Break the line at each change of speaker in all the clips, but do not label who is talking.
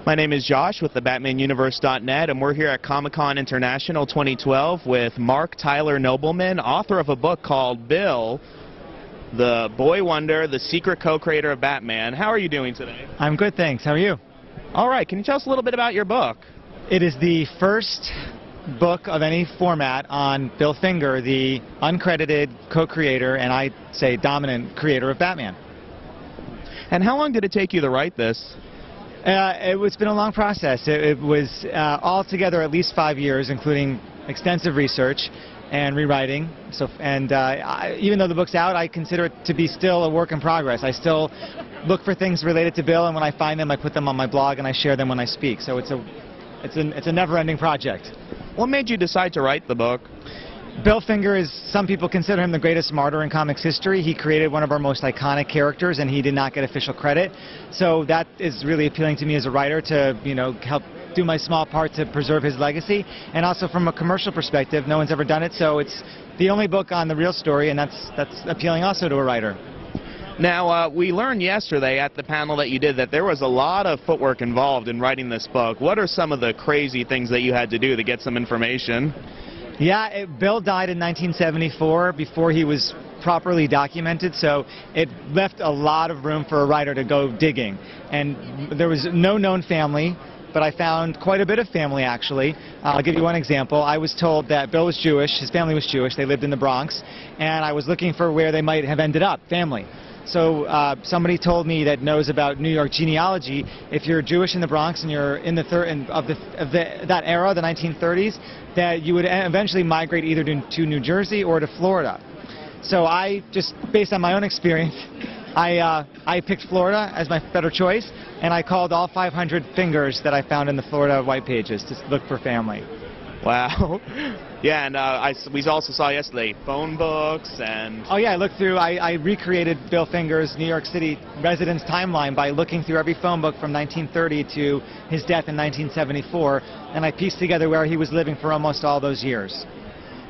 My name is Josh with the BatmanUniverse.net, and we're here at Comic-Con International 2012 with Mark Tyler Nobleman, author of a book called Bill, the Boy Wonder, the secret co-creator of Batman. How are you doing today?
I'm good, thanks. How are you?
All right. Can you tell us a little bit about your book?
It is the first book of any format on Bill Finger, the uncredited co-creator and I say dominant creator of Batman.
And how long did it take you to write this?
It's been a long process. It was altogether at least 5 years, including extensive research and rewriting. Even though the book's out, I consider it to be still a work in progress. I still look for things related to Bill, and when I find them, I put them on my blog and I share them when I speak. So it's a never-ending project.
What made you decide to write the book?
Bill Finger is, some people consider him the greatest martyr in comics history. He created one of our most iconic characters, and he did not get official credit. So that is really appealing to me as a writer to, help do my small part to preserve his legacy. And also from a commercial perspective, no one's ever done it, so it's the only book on the real story, and that's appealing also to a writer.
Now, we learned yesterday at the panel that you did that there was a lot of footwork involved in writing this book. What are some of the crazy things that you had to do to get some information?
Yeah, Bill died in 1974 before he was properly documented, so it left a lot of room for a writer to go digging. And there was no known family, but I found quite a bit of family, actually. I'll give you one example. I was told that Bill was Jewish, his family was Jewish, they lived in the Bronx, and I was looking for where they might have ended up, family. So somebody told me that knows about New York genealogy, if you're Jewish in the Bronx and you're in that era, the 1930s, that you would eventually migrate either to New Jersey or to Florida. So I just, based on my own experience, I picked Florida as my better choice, and I called all 500 fingers that I found in the Florida white pages to look for family.
Wow. Yeah, and we also saw yesterday phone books and...
Oh yeah, I looked through, I recreated Bill Finger's New York City residence timeline by looking through every phone book from 1930 to his death in 1974, and I pieced together where he was living for almost all those years.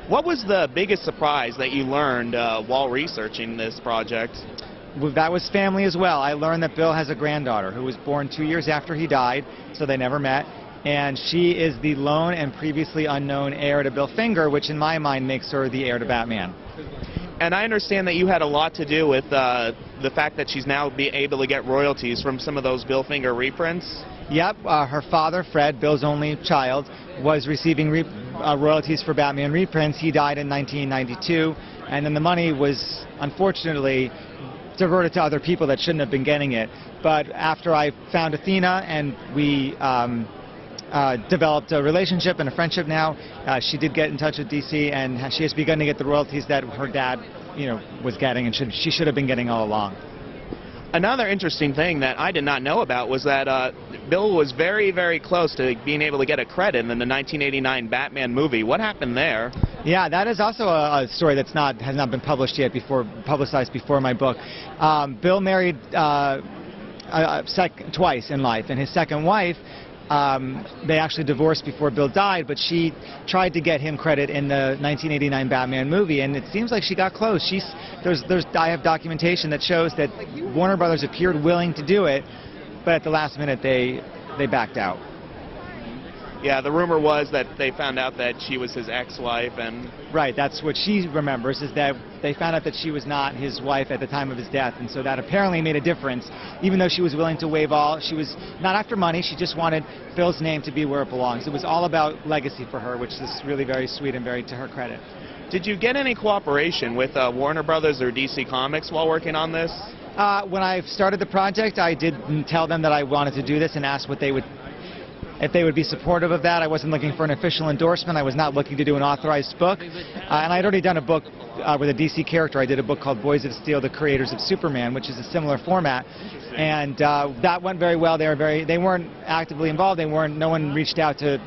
What was the biggest surprise that you learned while researching this project?
That was family as well. I learned that Bill has a granddaughter who was born 2 years after he died, so they never met. And she is the lone and previously unknown heir to Bill Finger, which in my mind makes her the heir to Batman.
And I understand that you had a lot to do with the fact that she's now able to get royalties from some of those Bill Finger reprints.
Yep, her father, Fred, Bill's only child, was receiving royalties for Batman reprints. He died in 1992, and then the money was unfortunately diverted to other people that shouldn't have been getting it. But after I found Athena and we developed a relationship and a friendship now, she did get in touch with DC, and she has begun to get the royalties that her dad, was getting, and she should have been getting all along.
Another interesting thing that I did not know about was that Bill was very, very close to being able to get a credit in the 1989 Batman movie. What happened there?
Yeah, that is also a story that's has not been published yet, publicized before my book. Bill married twice in life, and his second wife, they actually divorced before Bill died, but she tried to get him credit in the 1989 Batman movie, and it seems like she got close. I have documentation that shows that Warner Brothers appeared willing to do it, but at the last minute they backed out.
Yeah, the rumor was that they found out that she was his ex-wife, and...
Right, that's what she remembers, is that they found out that she was not his wife at the time of his death, and so that apparently made a difference. Even though she was willing to waive all, she was not after money, she just wanted Bill's name to be where it belongs. It was all about legacy for her, which is really very sweet and very to her credit.
Did you get any cooperation with Warner Brothers or DC Comics while working on this?
When I started the project, I did tell them that I wanted to do this and asked if they would be supportive of that. I wasn't looking for an official endorsement. I was not looking to do an authorized book. And I'd already done a book with a DC character. I did a book called Boys of Steel, The Creators of Superman, which is a similar format. And that went very well. They weren't actively involved. No one reached out to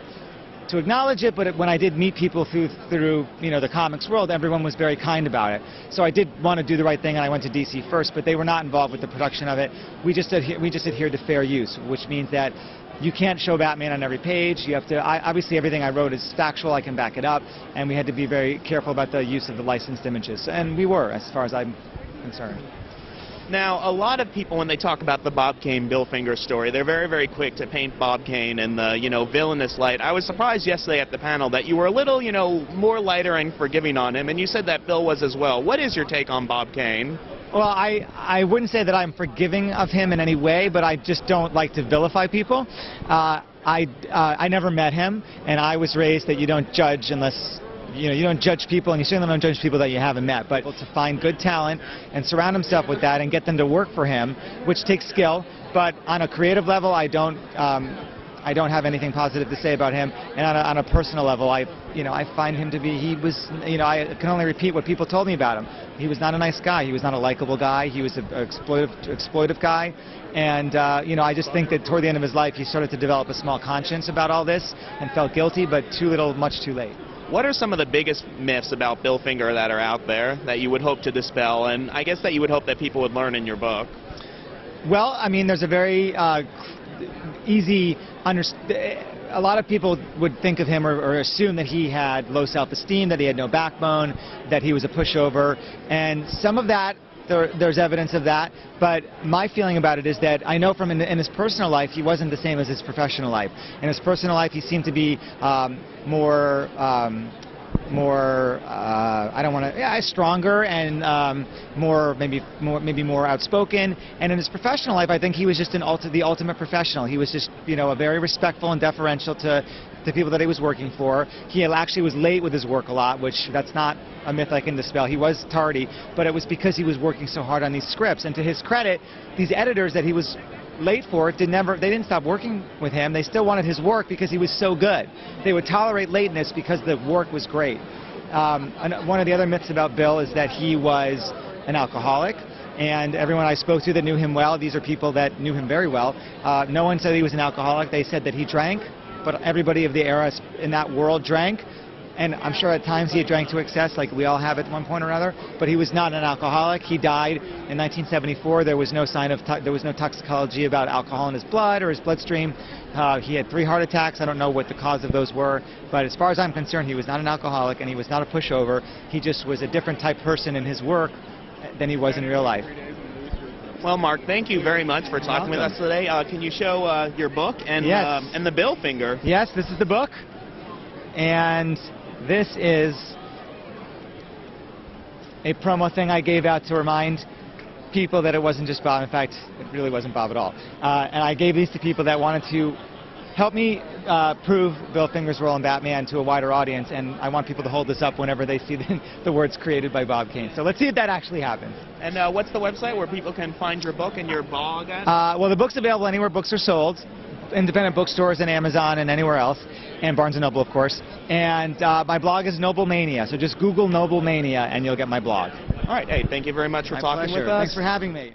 acknowledge it, but when I did meet people through the comics world, everyone was very kind about it. So I did want to do the right thing, and I went to DC first, but they were not involved with the production of it. We just adhered to fair use, which means that you can't show Batman on every page. You have to, obviously everything I wrote is factual, I can back it up, and we had to be very careful about the use of the licensed images. And we were, as far as I'm concerned.
Now, a lot of people, when they talk about the Bob Kane, Bill Finger story, they're very, very quick to paint Bob Kane in the, villainous light. I was surprised yesterday at the panel that you were a little, more lighter and forgiving on him, and you said that Bill was as well. What is your take on Bob Kane?
Well, I wouldn't say that I'm forgiving of him in any way, but I just don't like to vilify people. I never met him, and I was raised that you don't judge unless... you don't judge people, and you certainly don't judge people that you haven't met. But to find good talent and surround himself with that and get them to work for him, which takes skill. But on a creative level, I don't have anything positive to say about him. And on a personal level, I find him to be, I can only repeat what people told me about him. He was not a nice guy. He was not a likable guy. He was an exploitive guy. And, I just think that toward the end of his life, he started to develop a small conscience about all this and felt guilty, but too little, much too late.
What are some of the biggest myths about Bill Finger that are out there that you would hope to dispel, and I guess that you would hope that people would learn in your book?
Well, I mean, there's a very easy a lot of people would think of him or assume that he had low self-esteem, that he had no backbone, that he was a pushover, and some of that, there's evidence of that, but my feeling about it is that I know from in his personal life he wasn't the same as his professional life. In his personal life he seemed to be stronger and maybe more outspoken. And in his professional life, I think he was just the ultimate professional. He was just a very respectful and deferential to the people that he was working for. He actually was late with his work a lot, which that's not a myth I can dispel. He was tardy, but it was because he was working so hard on these scripts. And to his credit, these editors that he was late for they didn't stop working with him. They still wanted his work because he was so good. They would tolerate lateness because the work was great. And one of the other myths about Bill is that he was an alcoholic. And everyone I spoke to that knew him well, these are people that knew him very well, no one said he was an alcoholic. They said that he drank, but everybody of the era in that world drank. And I'm sure at times he had drank to excess, like we all have at one point or another, but he was not an alcoholic. He died in 1974. There was no sign of there was no toxicology about alcohol in his blood or his bloodstream. He had 3 heart attacks. I don't know what the cause of those were, but as far as I'm concerned, he was not an alcoholic and he was not a pushover. He just was a different type person in his work than he was in real life.
Well, Mark, thank you very much for talking with us today. Can you show your book and
yes.
And the Bill Finger?
Yes, this is the book, and this is a promo thing I gave out to remind people that it wasn't just Bob. In fact, it really wasn't Bob at all. And I gave these to people that wanted to help me prove Bill Finger's role in Batman to a wider audience, and I want people to hold this up whenever they see the words created by Bob Kane. So let's see if that actually happens.
And what's the website where people can find your book and your blog at?
Well, the book's available anywhere books are sold, independent bookstores and Amazon and anywhere else, and Barnes & Noble, of course. And my blog is Noblemania, so just Google Noblemania and you'll get my blog.
All right. Hey, thank you very much for talking with us.
Thanks for having me.